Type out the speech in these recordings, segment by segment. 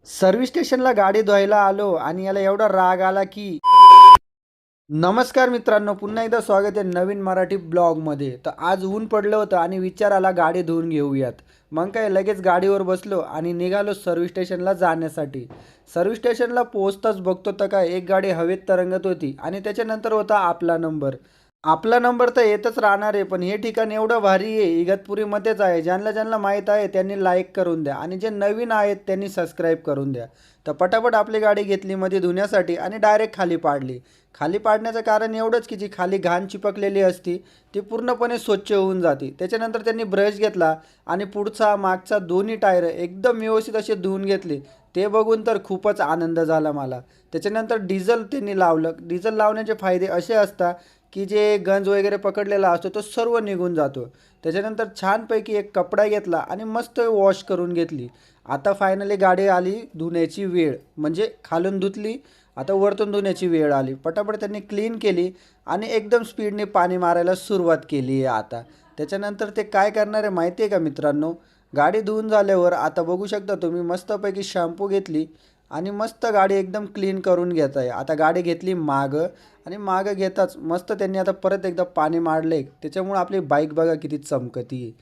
Service स्टेशनला गाडी धुवायला आलो आणि याला एवढा राग आला की नमस्कार मित्रांनो, पुन्हा एकदा स्वागत आहे नवीन मराठी ब्लॉगमध्ये. तर आज ऊन पडलं होतं आणि विचार आला गाडी धुवून घेऊयात. मग काय लगेच गाडीवर बसलो आणि निघालो सर्व्हिस स्टेशनला जाण्यासाठी. सर्व्हिस स्टेशनला पोहोचताच बघतो तर काय एक गाडी हवेत तरंगत होती आणि त्याच्यानंतर होता आपला नंबर. आपला नंबर तर येतच राहणार आहे, पण हे ठिकाण एवढं भारी आहे, इगतपुरीमध्येच आहे. ज्यांना ज्यांना माहीत आहे त्यांनी लाईक करून द्या आणि जे नवीन आहेत त्यांनी सबस्क्राईब करून द्या. तर पटापट आपली गाडी घेतली मध्ये धुण्यासाठी आणि डायरेक्ट खाली पाडली. खाली पाडण्याचं कारण एवढंच की जी खाली घाण चिपकलेली असती ती पूर्णपणे स्वच्छ होऊन जाते. त्याच्यानंतर त्यांनी ब्रश घेतला आणि पुढचा मागचा दोन्ही टायर एकदम व्यवस्थित असे धुवून घेतले. ते बघून तर खूपच आनंद झाला मला. त्याच्यानंतर डिझेल त्यांनी लावलं. डिझेल लावण्याचे फायदे असे असतात की जे गंज वगैरे पकडलेला असतो तो सर्व निघून जातो. त्याच्यानंतर छानपैकी एक कपडा घेतला आणि मस्त वॉश करून घेतली. आता फायनली गाडी आली धुण्याची वेळ, म्हणजे खालून धुतली, आता वरतून धुण्याची वेळ आली. पटापट त्यांनी क्लीन केली आणि एकदम स्पीडने पाणी मारायला सुरुवात केली आहे आता. त्याच्यानंतर ते काय करणार आहे माहिती आहे का मित्रांनो, गाडी धुवून झाल्यावर आता बघू शकता तुम्ही मस्तपैकी शॅम्पू घेतली आणि मस्त गाडी एकदम क्लीन करून घेत आहे. आता गाडी घेतली मागं आणि मागं घेताच मस्त त्यांनी आता परत एकदा पाणी मारले. त्याच्यामुळे आपली बाईक बघा किती चमकती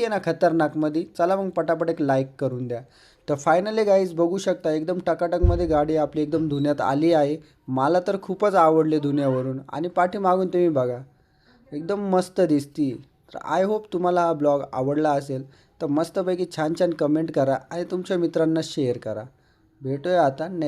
आहे ना खतरनाकमध्ये. चला मग पटापट एक लाईक करून द्या. तर फायनली गाईज बघू शकता एकदम टकाटकमध्ये गाडी आपली एकदम धुण्यात आली आहे. मला तर खूपच आवडले धुण्यावरून आणि पाठीमागून तुम्ही बघा एकदम मस्त दिसती. तर आय होप तुम्हाला हा ब्लॉग आवडला असेल. तर मस्तपैकी छान छान कमेंट करा आणि तुमच्या मित्रांना शेअर करा. भेटूया आता नेक्स्ट